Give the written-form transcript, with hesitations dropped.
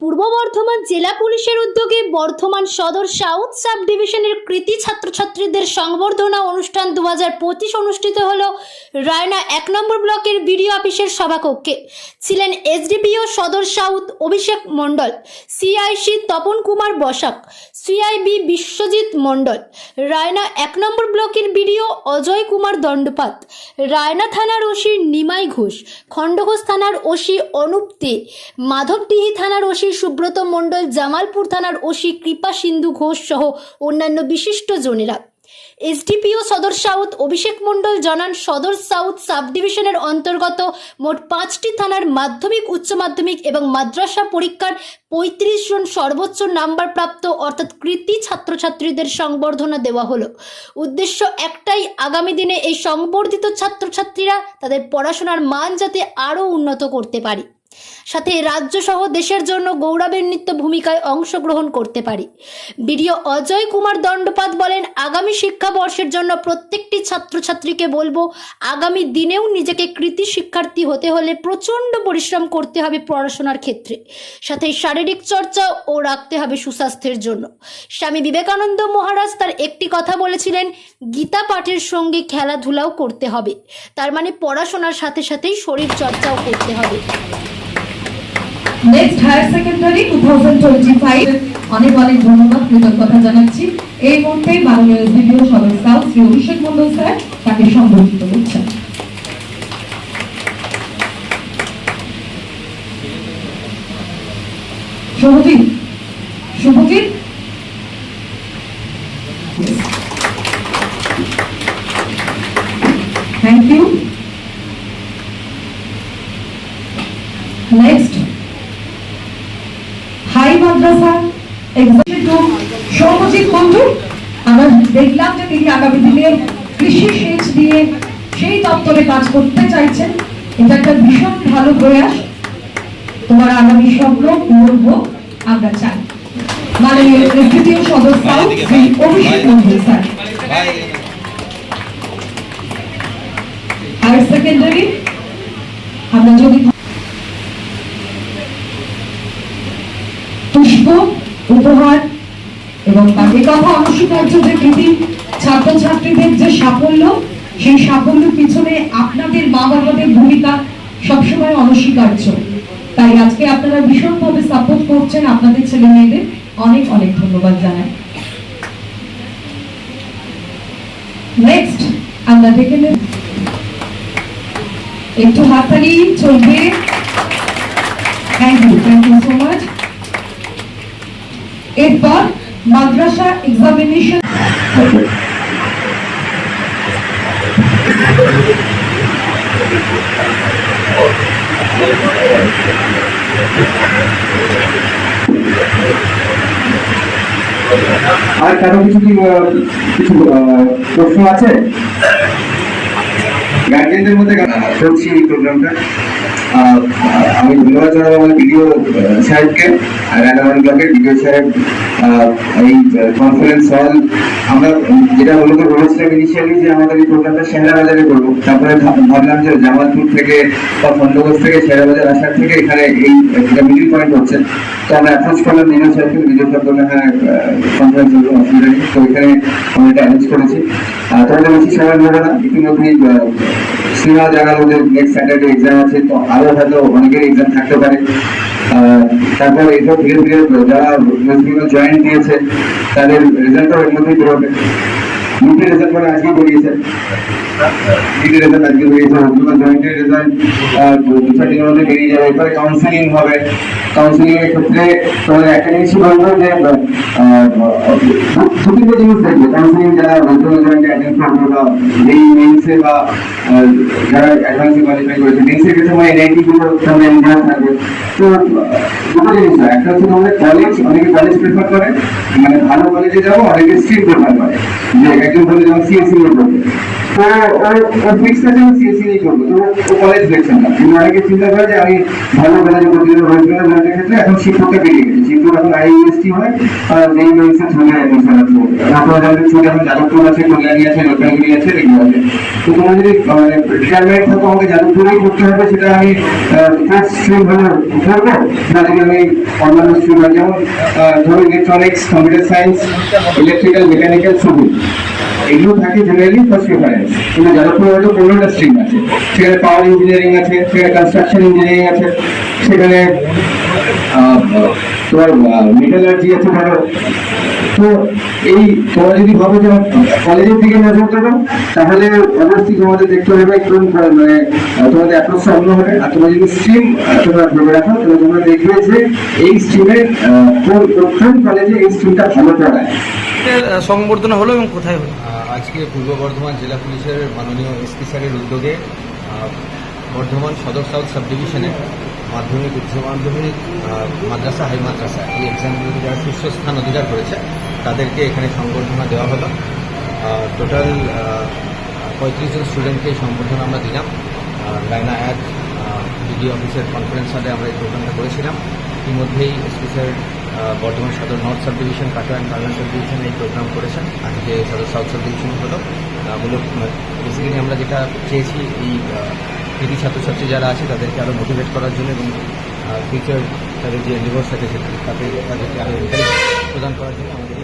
পূর্ব বর্ধমান জেলা পুলিশের উদ্যোগে বর্ধমান সদর সাউথ সাব ডিভিশনের কৃতি ছাত্রছাত্রীদের সংবর্ধনা অনুষ্ঠান 2025 অনুষ্ঠিত হলো রায়না 1 নম্বর ব্লকের বিডিও অফিসের সভাকক্ষে। ছিলেন এসডিপিও সদর south Abhishek Mondal, CIC Tapan Kumar Basak, CIB Biswajit Mondal, Raina 1 নম্বর ব্লকের বিডিও অজয় কুমার দণ্ডপাত, রায়না থানার ওসি নিমাই ঘোষ, খণ্ডঘোষ থানার ওসি অনুপ দে, মাধবডিহি থানার ওসি সুব্রত মণ্ডল, জামালপুর থানার ওসি কৃপা সিন্ধু ঘোষ সহ অন্যান্য বিশিষ্ট জনেরা। এসডিপিও সদর সাউথ অভিষেক মণ্ডল জানান, সদর সাউথ সাব ডিভিশনের অন্তর্গত মোট 5টি থানার মাধ্যমিক, উচ্চ মাধ্যমিক এবং মাদ্রাসা পরীক্ষার 35 জন সর্বোচ্চ নাম্বার প্রাপ্ত অর্থাৎ কৃতি ছাত্রছাত্রীদের সংবর্ধনা দেওয়া হলো। উদ্দেশ্য একটাই, আগামী দিনে এই সংবর্ধিত ছাত্রছাত্রীরা তাদের পড়াশোনার মান যাতে আরও উন্নত করতে পারে, সাথে রাজ্য সহ দেশের জন্য গৌরবান্বিত ভূমিকায় অংশগ্রহণ করতে পারে। বিডিও অজয় কুমার দণ্ডপাত বলেন, আগামী শিক্ষাবর্ষের জন্য প্রত্যেকটি ছাত্রছাত্রীকে বলবো, আগামী দিনেও নিজেকে কৃতি শিক্ষার্থী হতে হলে প্রচণ্ড পরিশ্রম করতে হবে পড়াশোনার ক্ষেত্রে, সাথে শারীরিক চর্চা ও রাখতে হবে সুস্বাস্থ্যের জন্য। স্বামী বিবেকানন্দ মহারাজ তার একটি কথা বলেছিলেন, গীতা পাঠের সঙ্গে খেলাধুলাও করতে হবে। তার মানে পড়াশোনার সাথে সাথেই শরীর চর্চাও করতে হবে। নেক্সট হায়ার সেকেন্ডারি 2025 অনেক অনেক ধন্যবাদ, কৃতজ্ঞতা জানাচ্ছি। এই মুহূর্তে মাননীয় এসডিপিও সদর সাউথ শ্রী অভিষেক মণ্ডল স্যার তাকে সম্বর্ধিত করছেন। Subhajit, Subhajit thank you. Next high মাদ্রাসা এক্সিকিউটিভ সৌমজিৎ বন্ধু, আমরা দেখলাম যে তিনি আগামী দিনে কৃষি সেচ দিয়ে সেই দপ্তরে কাজ করতে চাইছেন। এটা একটা ভীষণ ভালো প্রয়াস, তোমার আগামী স্বপ্ন পূরণ হোক আমরা চাই। মাননীয় এসডিপিও সদর south Shri Abhishek Mondal sir. Higher secondary আমরা যদি পুষ্প উপহার এবং তাকে কথা অনস্বীকার্য যে কৃতি ছাত্রছাত্রীদের যে সাফল্য, সেই সাফল্যের পিছনে আপনাদের মা বাবাদের ভূমিকা সবসময় অনস্বীকার্য। তাই আজকে আপনারা ভীষণভাবে সাপোর্ট করছেন, আপনাদের ছেলে মেয়েদের অনেক অনেক ধন্যবাদ জানাই। নেক্সট আমরা দেখে নেব, একটু হাততালি চলবে। Thank you so much. এরপর মাদ্রাসা এক্সামিনেশন আর কারো কিছু প্রশ্ন আছে? গার্জিয়ানদের মধ্যে চলছি এই প্রোগ্রামটা। আমি ধন্যবাদ জানাবো আমার বিডিও সাহেবকে, রায়না ব্লকের বিডিও সাহেব। এই কনফারেন্স হল আমরা যেটা বলেছিলাম ইনিশিয়ালি যে আমাদের এই প্রোগ্রামটা শেহরা বাজারে করবো, তারপরে ভাবলাম যে জামালপুর থেকে বা খণ্ডঘোষ থেকে শেহরা বাজার আসার থেকে এখানে এই মিডিল পয়েন্ট হচ্ছে, তো আমরা অ্যাপ্রোচ করলাম বিডিও সাহেবকে। বিডিও সাহেব বললেন হ্যাঁ কনফারেন্স হলো, অসুবিধা নেই। তো এখানে আমরা এটা অ্যারেঞ্জ করেছি। তোমাদের বেশি সময় নেবো না, ইতিমধ্যেই সিনেমা জায়গার মধ্যে নেক্সট স্যাটারডে এক্সাম আছে, তো আরো হয়তো অনেকের এক্সাম থাকতে পারে। তারপর এসব ধীরে ধীরে যারা জয়েন্ট দিয়েছে তাদের রেজাল্টও এর মধ্যেই বেরোবে। ইউপি রেজাল্ট মানে আজকে বেরিয়েছে, ইউপি রেজাল্ট আজকে বেরিয়েছে, জয়েন্টের রেজাল্ট 2-4 দিনের মধ্যে বেরিয়ে যাবে। এরপরে কাউন্সিলিং হবে। কাউন্সিলিং এর ক্ষেত্রে তোমাদের একটা জিনিসই বলবো যে দুটো জিনিস দেখবে কাউন্সিলিং, যারা জয়েন্টে অ্যাটেন্ড করবে বা এই মেইনসে বা যারা অ্যাডভান্সে কোয়ালিফাই করেছে, মেইনসের ক্ষেত্রে আমার এনআইটি গুলো সামনে এক্সাম থাকবে। তো দুটো জিনিস হয়, একটা হচ্ছে তোমাদের কলেজ, অনেকে কলেজ প্রেফার করে, মানে ভালো কলেজে যাবো, অনেকে স্ট্রিম প্রেফার করে, যে একজন বলে যেমন সিএসসি নিয়ে করবে, তো ও ফিক্সড আছে সিএসসি নিয়ে করবো, তো ও কলেজ দেখছেন না। কিন্তু অনেকে চিন্তা করে যে আমি ভালো কলেজে করতে হবে, ওয়েস্ট বেঙ্গল ক্ষেত্রে এখন শিক্ষকটা বেরিয়ে গেছে, যেহেতু এখন আইইএসটি হয় এই মেন্সে চলে অ্যাডমিশন আছে, আপনাদের চলে এখন যাদবপুর আছে, কল্যাণী আছে, জলপাইগুড়ি আছে, এগুলো আছে। তো তোমার যদি রিকোয়ারমেন্ট থাকে আমাকে যাদবপুরেই করতে হবে, সেটা আমি ফার্স্ট স্ট্রিম ভাবে করবো, না যদি আমি অন্যান্য স্ট্রিম হয়, যেমন ধরো electronics, computer science, electrical, mechanical, civil, এগুলো থাকে জেনারেলি ফার্স্ট প্রিফারেন্স। কিন্তু যাদবপুরে হয়তো 15টা স্ট্রিম আছে, সেখানে পাওয়ার ইঞ্জিনিয়ারিং আছে, সেখানে কনস্ট্রাকশন ইঞ্জিনিয়ারিং আছে, সেখানে তোমার মেটালার্জি আছে ধরো। তো এই তোমরা যদি ভাবো যে কলেজের দিকে নজর দেবো, তাহলে অবশ্যই তোমাদের দেখতে হবে কোন মানে তোমাদের অ্যাপ্রোচটা অন্য হবে। আর তোমরা যদি স্ট্রিম তোমরা ভেবে রাখো, তাহলে তোমরা দেখবে যে এই স্ট্রিমের কোন কলেজে এই স্ট্রিমটা ভালো পড়ায়। সংবর্ধনা হলো এবং কোথায় হলো? আজকে পূর্ব বর্ধমান জেলা পুলিশের মাননীয় এসপি স্যারের উদ্যোগে বর্ধমান সদর সাউথ সাব ডিভিশনে মাধ্যমিক, উচ্চ মাধ্যমিক, মাদ্রাসা, হাই মাদ্রাসা এই এক্সামগুলোতে যারা শীর্ষস্থান অধিকার করেছে তাদেরকে এখানে সংবর্ধনা দেওয়া হলো। টোটাল 35 জন স্টুডেন্টকে এই সংবর্ধনা আমরা দিলাম। রায়না 1 বিডিও অফিসের কনফারেন্স হলে আমরা এই প্রোগ্রামটা করেছিলাম। ইতিমধ্যেই এসপি স্যার বর্ধমান সদর north sub division, Katwa and Kalna sub ডিভিশনে এই প্রোগ্রাম করেছেন। আজকে সদর সাউথ সাব ডিভিশন হলো। বেসিক্যালি আমরা যেটা চেয়েছি এই কৃতি ছাত্রছাত্রী যারা আছে তাদেরকে আরও মোটিভেট করার জন্য এবং ফিউচার তাদের যে এন্ডিভার্স আছে তাদেরকে আরও এনকারেজ প্রদান করার জন্য আমাদের